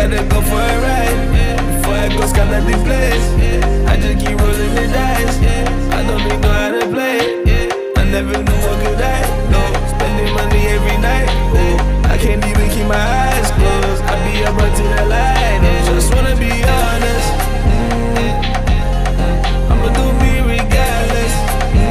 gotta go for a ride. Before I go scan the place, I just keep rolling the dice. I don't even know how to play. I never knew what could I. No, spending money every night. I can't even keep my eyes closed. I be up until the light. Just wanna be honest.